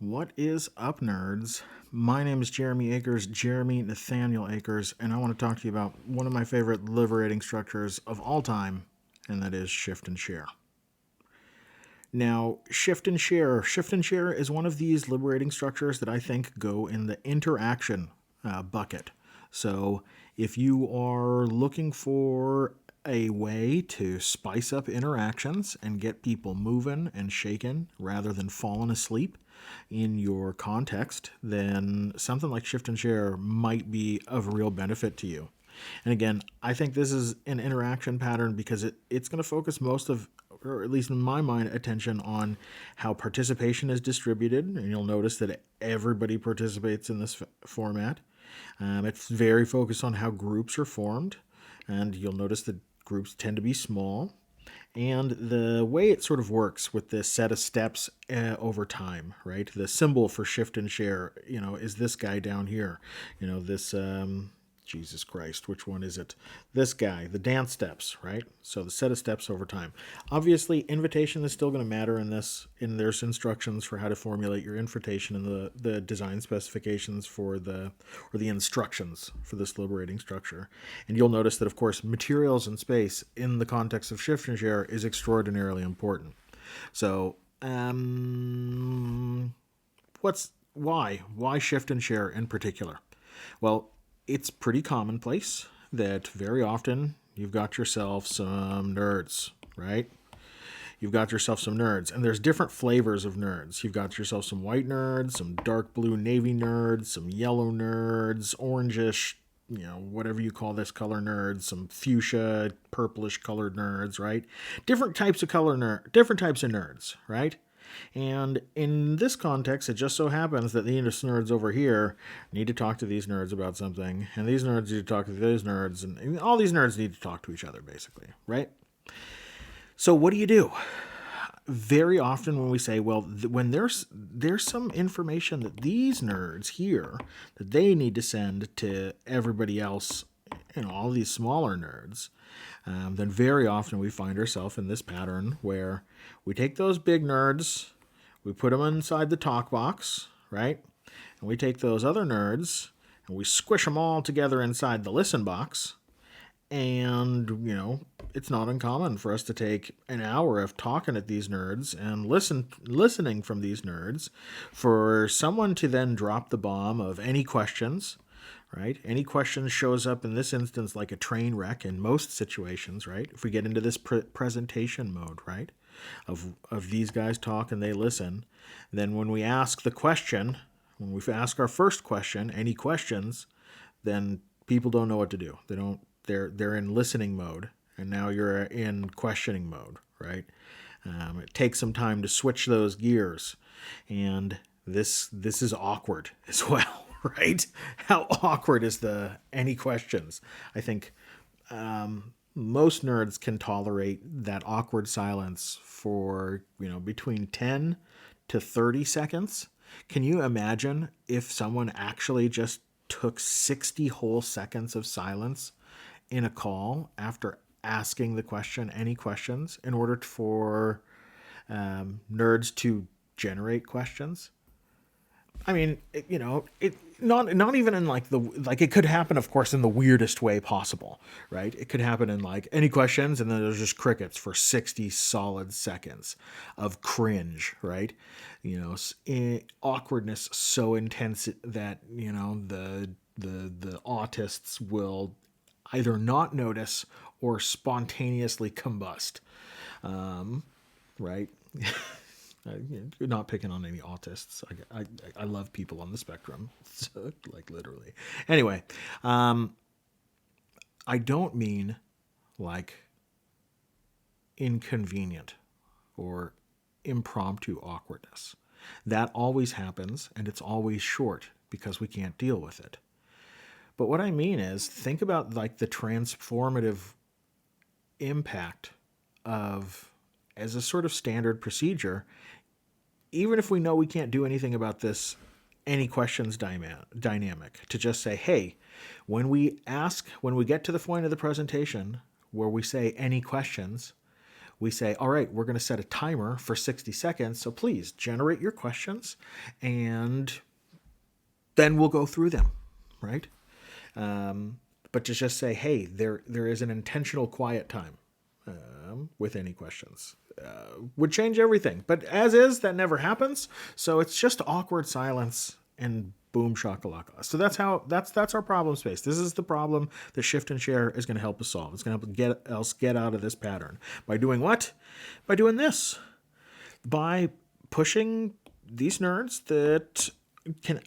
What is up, nerds? My name is Jeremy Akers, Jeremy Nathaniel Akers, and I want to talk to you about one of my favorite liberating structures of all time, and that is shift and share. Now, shift and share. Shift and share is one of these liberating structures that I think go in the interaction bucket. So, if you are looking for a way to spice up interactions and get people moving and shaking rather than falling asleep in your context, then something like shift and share might be of real benefit to you. And again, I think this is an interaction pattern because it's going to focus most of, or at least in my mind, attention on how participation is distributed. And you'll notice that everybody participates in this format. It's very focused on how groups are formed. And you'll notice that groups tend to be small. And the way it sort of works with this set of steps over time, right? The symbol for shift and share, is this guy down here. This, Jesus Christ, which one is it? This guy, the dance steps, right? So the set of steps over time. Obviously, invitation is still going to matter in this. And there's instructions for how to formulate your invitation and the design specifications or the instructions for this liberating structure. And you'll notice that, of course, materials and space in the context of shift and share is extraordinarily important. So, why shift and share in particular? Well, it's pretty commonplace that very often you've got yourself some nerds, right? You've got yourself some nerds, and there's different flavors of nerds. You've got yourself some white nerds, some dark blue navy nerds, some yellow nerds, orangish, whatever you call this color nerds, some fuchsia, purplish colored nerds, right? Different types of nerds, right? And in this context, it just so happens that these nerds over here need to talk to these nerds about something, and these nerds need to talk to those nerds, and all these nerds need to talk to each other, basically, right? So what do you do? Very often when we say, well, when there's some information that these nerds hear that they need to send to everybody else, all these smaller nerds, then very often we find ourselves in this pattern where we take those big nerds, we put them inside the talk box, right? And we take those other nerds and we squish them all together inside the listen box. And, it's not uncommon for us to take an hour of talking at these nerds and listening from these nerds for someone to then drop the bomb of any questions, right? Any question shows up in this instance like a train wreck in most situations, right? If we get into this presentation mode, right? Of these guys talk and they listen, then when we ask the question, when we ask our first question, any questions, then people don't know what to do. They're in listening mode, and now you're in questioning mode, right? It takes some time to switch those gears, and this is awkward as well, right? How awkward is any questions? I think most nerds can tolerate that awkward silence for between 10 to 30 seconds. Can you imagine if someone actually just took 60 whole seconds of silence in a call after asking the question, any questions, in order for nerds to generate questions? I mean, not even in it could happen, of course, in the weirdest way possible, right? It could happen in any questions, and then there's just crickets for 60 solid seconds of cringe, right? Awkwardness so intense that the autists will either not notice or spontaneously combust, right? You're not picking on any autists. I love people on the spectrum, so, literally. Anyway, I don't mean inconvenient or impromptu awkwardness. That always happens, and it's always short because we can't deal with it. But what I mean is, think about the transformative impact of, as a sort of standard procedure, even if we know we can't do anything about this any questions dynamic, to just say, hey, when we get to the point of the presentation where we say any questions, we say, all right, we're going to set a timer for 60 seconds. So please generate your questions and then we'll go through them, right? But to just say, hey, there is an intentional quiet time with any questions would change everything. But as is, that never happens. So it's just awkward silence and boom shakalaka. So that's our problem space. This is the problem that Shift and Share is going to help us solve. It's going to help us get out of this pattern by doing what? By doing this. By pushing these nerds that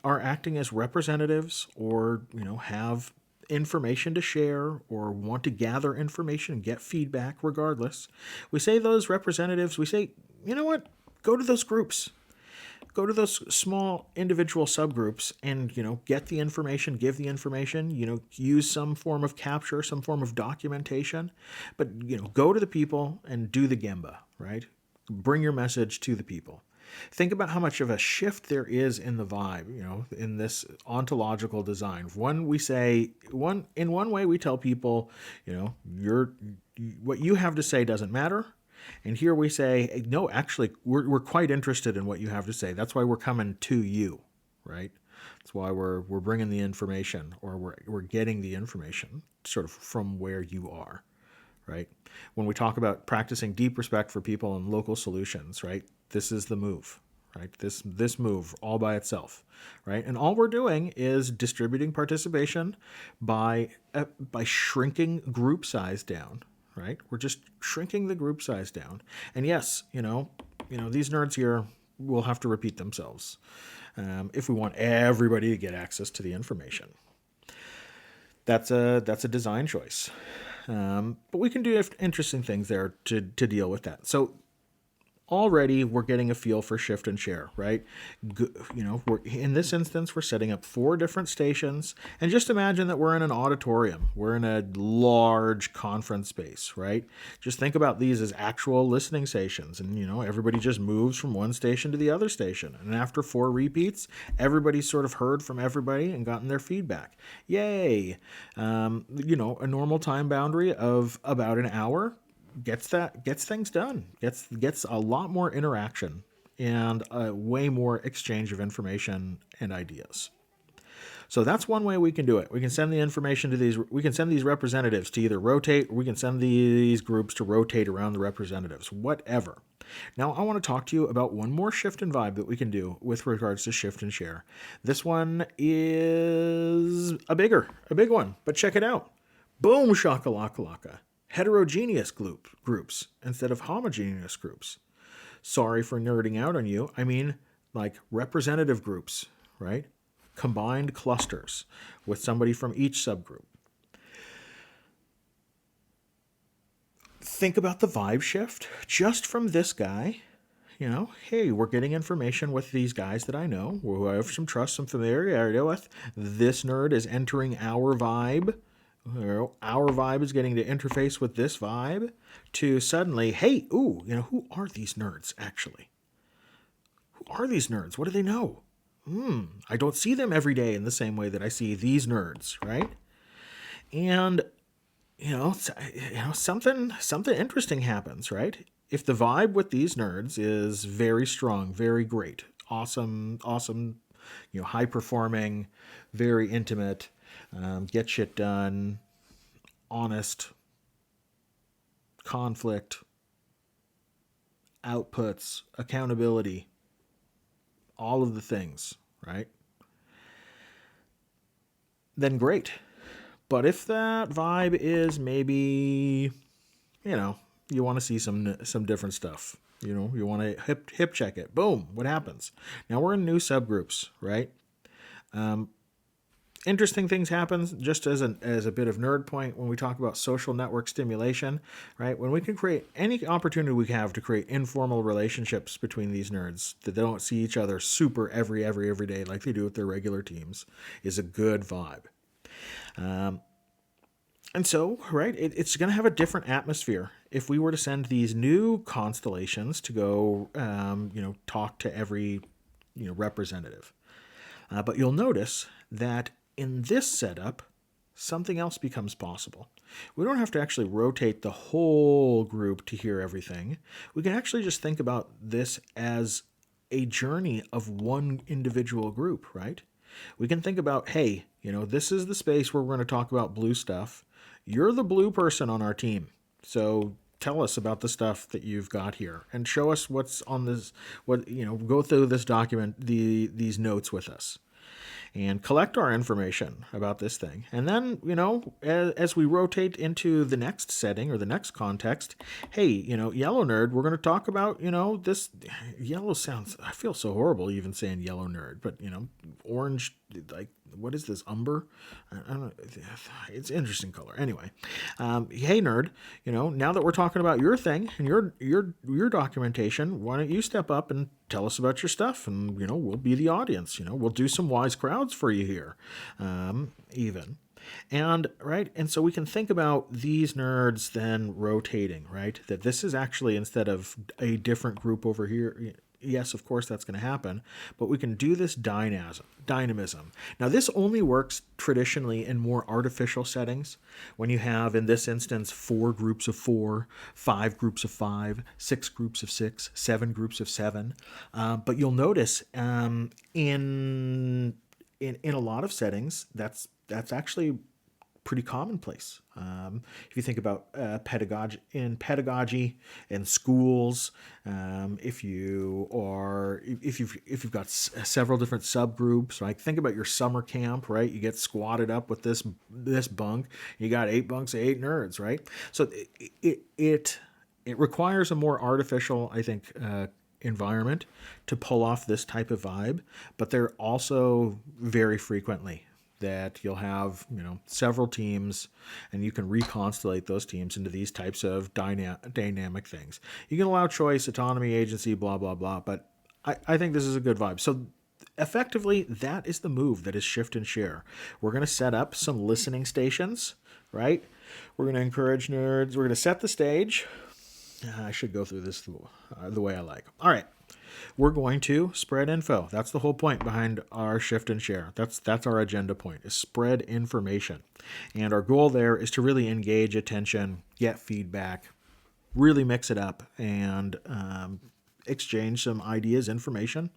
are acting as representatives or have information to share or want to gather information and get feedback regardless. We say those representatives, we say, you know what? Go to those groups. Go to those small individual subgroups and, get the information, give the information, use some form of capture, some form of documentation, but, go to the people and do the Gemba, right? Bring your message to the people. Think about how much of a shift there is in the vibe, in this ontological design. In one way we tell people, what you have to say doesn't matter. And here we say, no, actually, we're quite interested in what you have to say. That's why we're coming to you, right? That's why we're bringing the information, or we're getting the information sort of from where you are, right? When we talk about practicing deep respect for people and local solutions, right? This is the move, right? This move all by itself, right? And all we're doing is distributing participation by shrinking group size down, right? We're just shrinking the group size down. And yes, these nerds here will have to repeat themselves if we want everybody to get access to the information. That's a design choice. But we can do interesting things there to deal with that. So already we're getting a feel for Shift and Share, right? We're, in this instance, we're setting up 4 different stations. And just imagine that we're in an auditorium. We're in a large conference space, right? Just think about these as actual listening stations. And, everybody just moves from one station to the other station. And after 4 repeats, everybody's sort of heard from everybody and gotten their feedback. Yay! A normal time boundary of about an hour gets things done, gets a lot more interaction and way more exchange of information and ideas. So that's one way we can do it. We can send the information to we can send these representatives to either rotate, or we can send these groups to rotate around the representatives, whatever. Now I want to talk to you about one more shift and vibe that we can do with regards to Shift and Share. This one is a big one, but check it out. Boom shakalaka. Heterogeneous groups instead of homogeneous groups. Sorry for nerding out on you. I mean, like representative groups, right? Combined clusters with somebody from each subgroup. Think about the vibe shift just from this guy. Hey, we're getting information with these guys that I know, who I have some trust, some familiarity with. This nerd is entering our vibe. Our vibe is getting to interface with this vibe to suddenly, hey, who are these nerds actually? Who are these nerds? What do they know? I don't see them every day in the same way that I see these nerds, right? And, something interesting happens, right? If the vibe with these nerds is very strong, very great, awesome, high performing, very intimate, get shit done, honest, conflict, outputs, accountability, all of the things, right? Then great. But if that vibe is maybe, you want to see some different stuff, you want to hip check it. Boom, what happens? Now we're in new subgroups, right? Interesting things happen just as a bit of nerd point when we talk about social network stimulation, right? When we can create any opportunity we have to create informal relationships between these nerds that they don't see each other super every day like they do with their regular teams is a good vibe. And so, right, it's going to have a different atmosphere if we were to send these new constellations to go, talk to every, representative. But you'll notice that in this setup, something else becomes possible. We don't have to actually rotate the whole group to hear everything. We can actually just think about this as a journey of one individual group, right? We can think about, hey, this is the space where we're going to talk about blue stuff. You're the blue person on our team. So tell us about the stuff that you've got here and show us what's on this, go through this document, these notes with us and collect our information about this thing. And then, as we rotate into the next setting or the next context, hey, yellow nerd, we're going to talk about, this yellow sounds, I feel so horrible even saying yellow nerd, but, orange, like, what is this, umber? I don't know. It's an interesting color. Anyway, hey nerd, now that we're talking about your thing and your documentation, why don't you step up and tell us about your stuff, and we'll be the audience. We'll do some wise crowds for you here, even. And right, and so we can think about these nerds then rotating, right? That this is actually, instead of a different group over here. Yes, of course that's going to happen, but we can do this dynamism. Now, this only works traditionally in more artificial settings when you have, in this instance, 4 groups of 4, 5 groups of 5, 6 groups of 6, 7 groups of 7. But you'll notice in a lot of settings, that's actually pretty commonplace. If you think about pedagogy in schools, if you've got several different subgroups, right? Think about your summer camp, right? You get squatted up with this bunk. You got 8 bunks of 8 nerds, right? So it requires a more artificial, I think, environment to pull off this type of vibe, but they're also very frequently that you'll have, several teams, and you can reconstellate those teams into these types of dynamic things. You can allow choice, autonomy, agency, blah, blah, blah, but I think this is a good vibe. So effectively, that is the move that is shift and share. We're going to set up some listening stations, right? We're going to encourage nerds. We're going to set the stage. I should go through this the way I like. All right. We're going to spread info. That's the whole point behind our shift and share. That's our agenda point, is spread information. And our goal there is to really engage attention, get feedback, really mix it up, and exchange some ideas, information,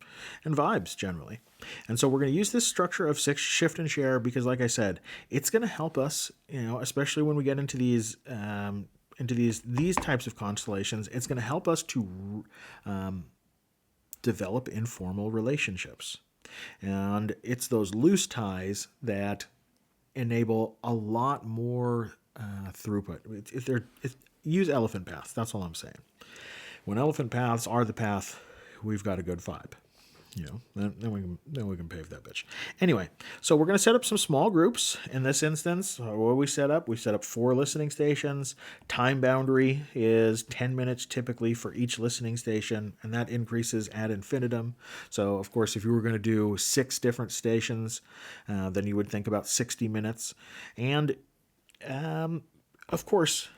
and vibes generally. And so we're going to use this structure of shift and share because, like I said, it's going to help us, especially when we get into these types of constellations, it's going to help us to develop informal relationships. And it's those loose ties that enable a lot more throughput. Use elephant paths. That's all I'm saying. When elephant paths are the path, we've got a good vibe. Then we can pave that bitch. Anyway, so we're going to set up some small groups. In this instance, what we set up 4 listening stations. Time boundary is 10 minutes typically for each listening station, and that increases ad infinitum. So, of course, if you were going to do 6 different stations, then you would think about 60 minutes. And, of course,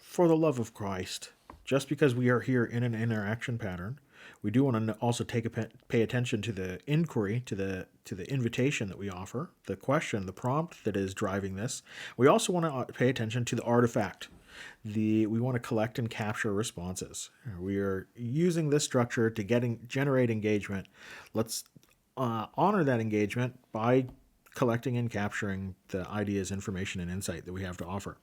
for the love of Christ, just because we are here in an interaction pattern, we do want to also pay attention to the inquiry, to the invitation that we offer, the question, the prompt that is driving this. We also want to pay attention to the artifact. We want to collect and capture responses. We are using this structure to generate engagement. Let's honor that engagement by collecting and capturing the ideas, information, and insight that we have to offer.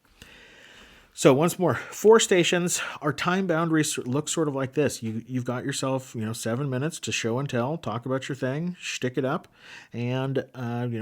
So once more, 4 stations. Our time boundaries look sort of like this. You've got yourself, 7 minutes to show and tell, talk about your thing, shtick it up, and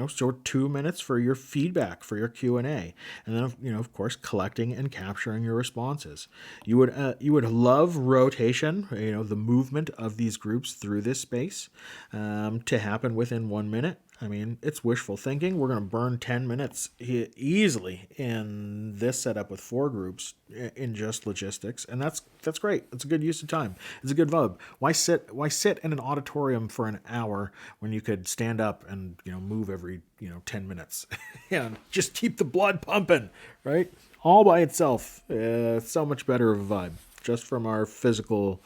sort of 2 minutes for your feedback, for your Q&A, and then of course collecting and capturing your responses. You would love rotation, the movement of these groups through this space, to happen within 1 minute. I mean, it's wishful thinking. We're going to burn 10 minutes easily in this setup with 4 groups in just logistics, and that's great. It's a good use of time. It's a good vibe. Why sit in an auditorium for an hour when you could stand up and move every 10 minutes and just keep the blood pumping, right? All by itself. So much better of a vibe just from our physical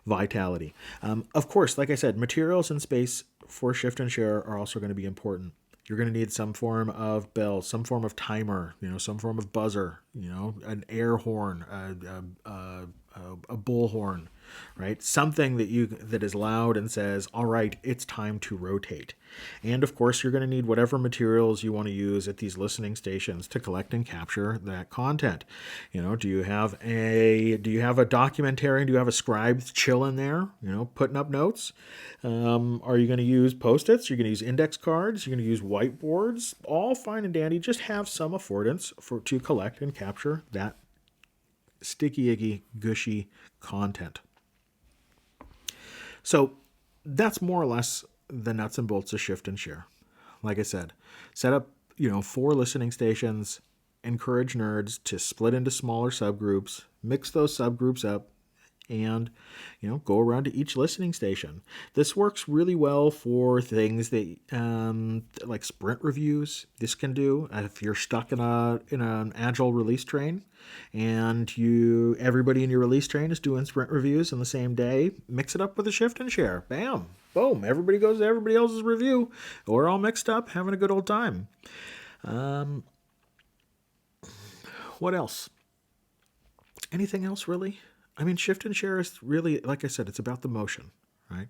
vitality. Of course, like I said, materials and space for shift and share are also going to be important. You're going to need some form of bell, some form of timer, some form of buzzer, an air horn, a bullhorn, right? Something that is loud and says, "All right, it's time to rotate." And of course, you're going to need whatever materials you want to use at these listening stations to collect and capture that content. Do you have a documentarian? Do you have a scribe chilling there? Putting up notes. Are you going to use post-its? You're going to use index cards. You're going to use whiteboards. All fine and dandy. Just have some affordance to collect and capture that sticky, icky, gushy content. So that's more or less the nuts and bolts of shift and share. Like I said, set up 4 listening stations. Encourage nerds to split into smaller subgroups. Mix those subgroups up. And go around to each listening station. This works really well for things that like sprint reviews. This can do if you're stuck in an agile release train, and everybody in your release train is doing sprint reviews on the same day. Mix it up with a shift and share. Bam, boom! Everybody goes to everybody else's review. We're all mixed up, having a good old time. What else? Anything else really? I mean, shift and share is really, like I said, it's about the motion, right?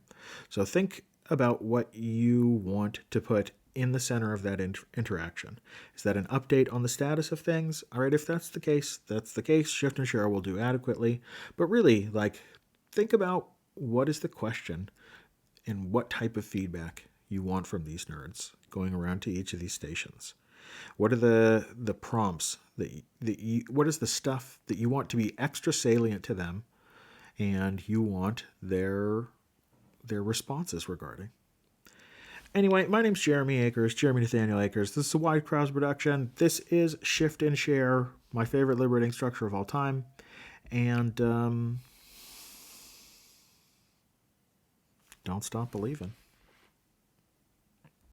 So think about what you want to put in the center of that interaction. Is that an update on the status of things? All right, if that's the case, that's the case. Shift and share will do adequately. But really, think about what is the question and what type of feedback you want from these nerds going around to each of these stations. What are the prompts what is the stuff that you want to be extra salient to them, and you want their responses regarding? Anyway, my name's Jeremy Nathaniel Akers. This is a Wide Crowds production. This is Shift and Share, my favorite liberating structure of all time. And don't stop believing.